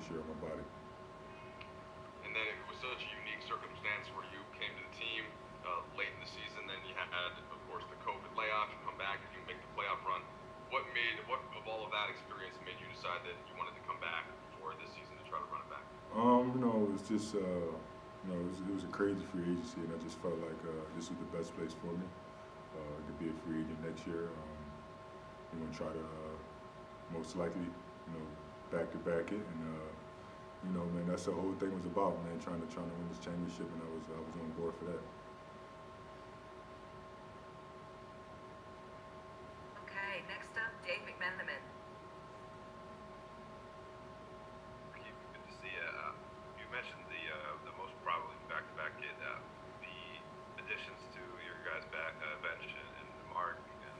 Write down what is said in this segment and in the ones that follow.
year on my body. And then it was such a unique circumstance where you came to the team late in the season. Then you had, of course, the COVID layoff. You come back and you make the playoff run. What of all of that experience made you decide that you wanted to come back for this season to try to run it back? It was just, it was a crazy free agency, and I just felt like this was the best place for me to be a free agent next year. We're gonna try to most likely, back to back it, and man, that's the whole thing was about, man, trying to win this championship, and I was on board for that. Okay, next up, Dave McMenamin. Good to see you. You mentioned the most probably back-to-back kid. The additions to your guys' bench and Mark, and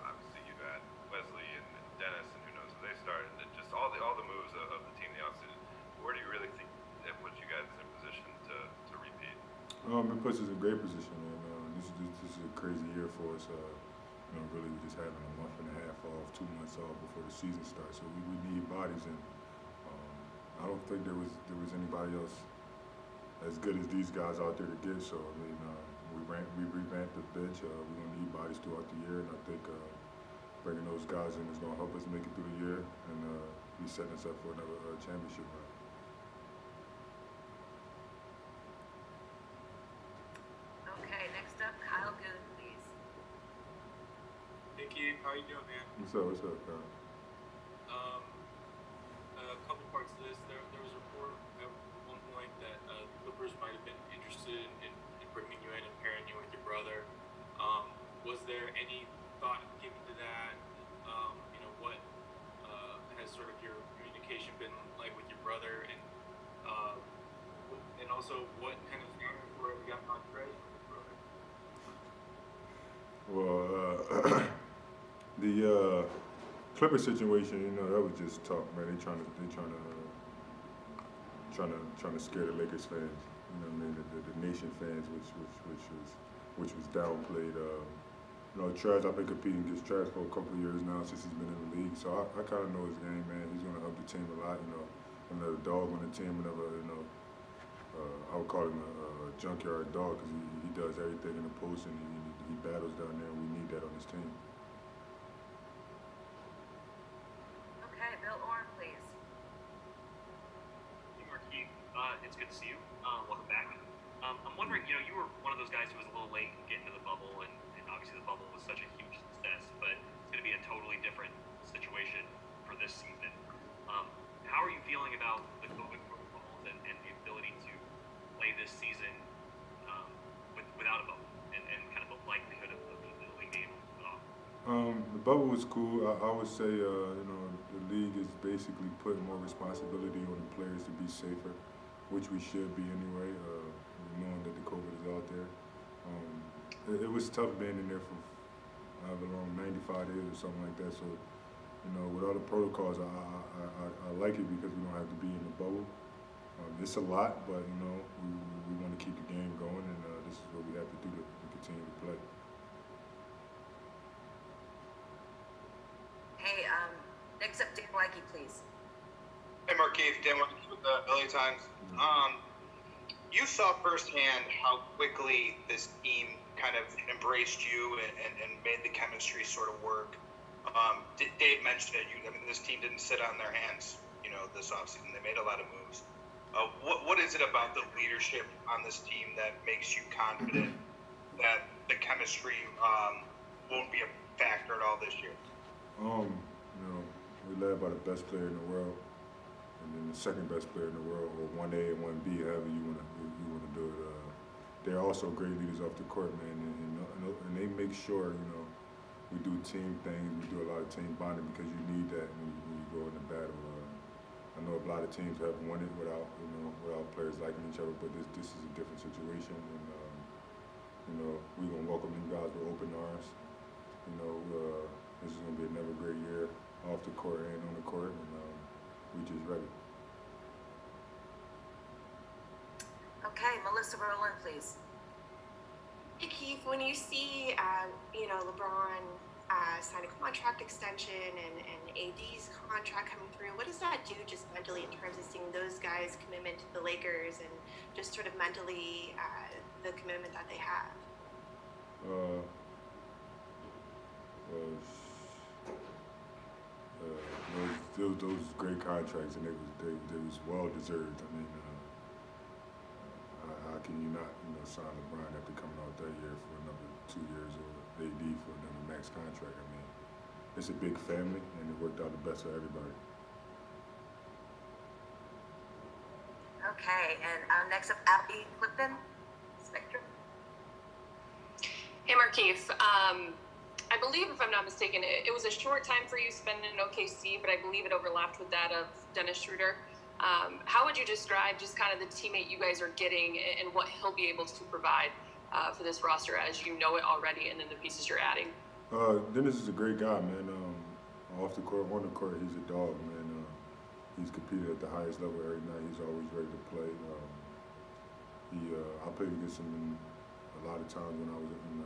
obviously you got Wesley and Dennis, and who knows if they start, and just all the moves of the team in the offseason. Where do you really think that puts you guys in position to repeat? It puts us in a great position, and this is a crazy year for us. Really just having a month and a half off, 2 months off before the season starts. So we need bodies, and I don't think there was anybody else as good as these guys out there to get. So I mean, we revamped the bench. We're gonna need bodies throughout the year, and I think bringing those guys in is gonna help us make it through the year and be setting us up for another championship run. Okay, next up, Kyle Goon, please. Hey Keith, how you doing, man? What's up, Kyle? A couple parts to this. There was a report at one point that the Clippers might have been interested in bringing you in and pairing you with your brother. Was there any thought given to that? What has sort of your communication been like with your brother, and also what kind of for have you gotten on Trey with your brother? Well, the Clipper situation, that was just talk, man. They trying to scare the Lakers fans. You know what I mean? The nation fans, which was downplayed. Trash, I've been competing against Trash for a couple of years now since he's been in the league. So I kind of know his game, man. He's going to help the team a lot. Another dog on the team, I would call him a junkyard dog because he does everything in the post, and he battles down there, and we need that on this team. Okay, Bill Orr, please. Hey, Markieff. It's good to see you. Welcome back. I'm wondering, you were one of those guys who was a little late getting to the bubble, and obviously the bubble was such a huge success, but it's going to be a totally different situation for this season. How are you feeling about the COVID protocols and the ability to play this season without a bubble, and kind of the likelihood of the league being able to put off? The bubble was cool. I would say, the league is basically putting more responsibility on the players to be safer, which we should be anyway, knowing that the COVID is out there. It was tough being in there for however long, 95 days or something like that. So, with all the protocols, I like it because we don't have to be in the bubble. It's a lot, but we want to keep the game going, and this is what we have to do to continue to play. Hey, next up, Dick Leike, please. Hey, Markieff, Dan Leike with the LA Times. You saw firsthand how quickly this team kind of embraced you and made the chemistry sort of work. Dave mentioned it. This team didn't sit on their hands, this offseason. They made a lot of moves. What is it about the leadership on this team that makes you confident that the chemistry won't be a factor at all this year? We're led by the best player in the world, and then the second best player in the world, or 1A and 1B, however you want to do it. They're also great leaders off the court, man, and they make sure we do team things. We do a lot of team bonding because you need that when you go into battle. I know a lot of teams have won it without players liking each other, but this is a different situation, and we're gonna welcome them guys with open arms. This is gonna be another great year off the court and on the court, and we just ready. Okay, Melissa Rowland, please. Hey Keith, when you see LeBron signed a contract extension and AD's contract coming through. What does that do just mentally in terms of seeing those guys' commitment to the Lakers and just sort of mentally the commitment that they have? Those great contracts, and they was well deserved. I mean, how can you not sign LeBron after coming out that year for another 2 years, or AD for another max contract? I mean, it's a big family, and it worked out the best for everybody. Okay, and next up, Abby Clifton, Spectrum. Hey, Markieff. I believe, if I'm not mistaken, it was a short time for you spending in OKC, but I believe it overlapped with that of Dennis Schroeder. How would you describe just kind of the teammate you guys are getting and what he'll be able to provide for this roster as you know it already, and then the pieces you're adding? Dennis is a great guy, man. Off the court, on the court, he's a dog, man. He's competed at the highest level every night. He's always ready to play. I played against him a lot of times when I was in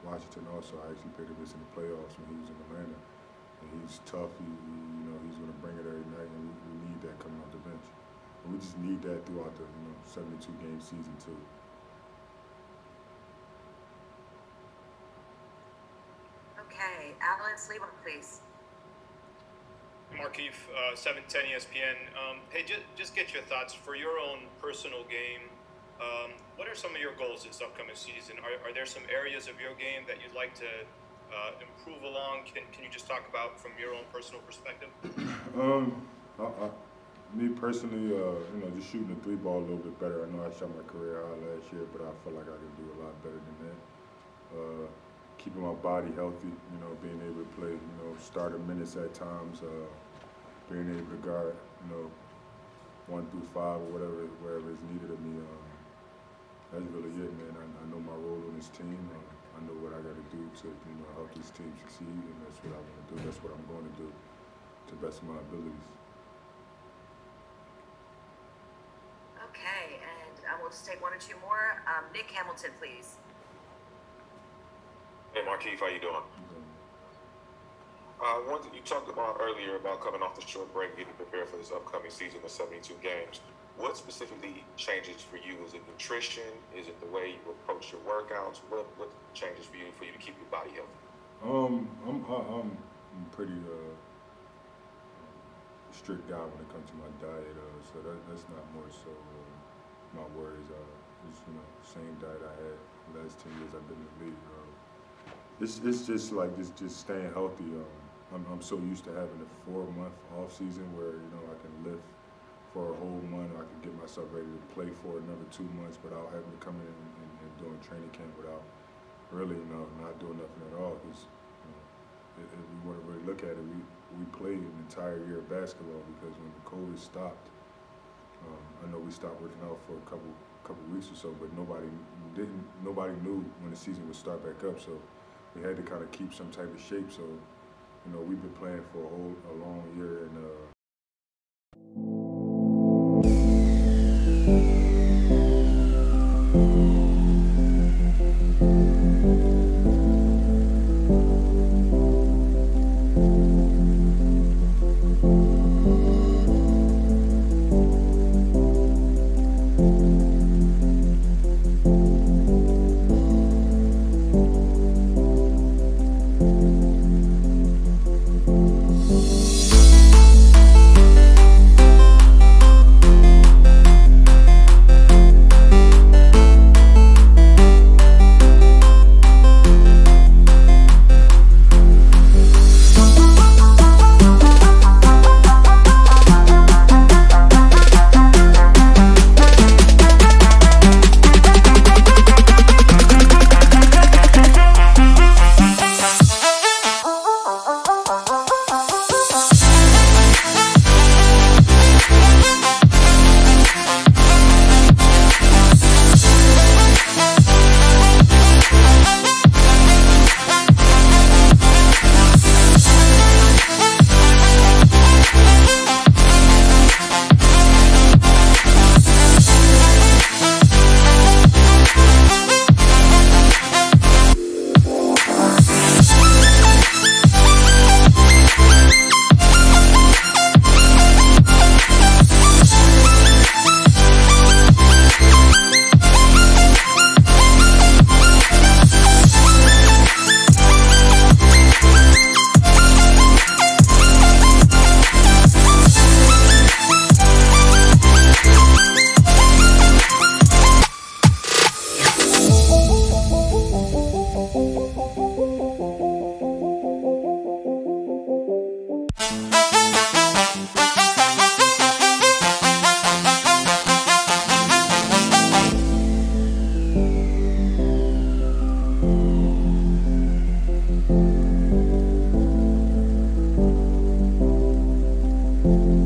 Washington. Also, I actually played against him in the playoffs when he was in Atlanta. And he's tough. He's going to bring it every night, and we need that coming off the bench. And we just need that throughout the 72-game season too. Okay, Alan Sleeman, please. Markieff, 710 ESPN. Hey, just get your thoughts for your own personal game. What are some of your goals this upcoming season? Are there some areas of your game that you'd like to improve along? Can you just talk about from your own personal perspective? Me personally, just shooting the 3-ball a little bit better. I know I shot my career high last year, but I feel like I can do a lot better than that. Keeping my body healthy, being able to play, starter minutes at times, being able to guard, 1 through 5 or wherever is needed of me. That's really it, man. I know my role on this team. I know what I got to do to, help this team succeed, and that's what I want to do. That's what I'm going to do to the best of my abilities. Okay, and we'll just take 1 or 2 more. Nick Hamilton, please. Hey, Markieff, how you doing? One thing you talked about earlier about coming off the short break, getting prepared for this upcoming season of 72 games. What specifically changes for you? Is it nutrition? Is it the way you approach your workouts? What changes for you to keep your body healthy? I'm pretty strict guy when it comes to my diet, so that's not more so my worries. Just same diet I had the last 10 years I've been in the league. It's just like just staying healthy. I'm so used to having a 4-month off season where I can lift for a whole month. I can get myself ready to play for another 2 months without having to come in and doing training camp without really not doing nothing at all. Because if we want to really look at it, we played an entire year of basketball because when the COVID stopped, I know we stopped working out for a couple weeks or so, but nobody knew when the season would start back up. So we had to kind of keep some type of shape. So we've been playing for a long year, and you.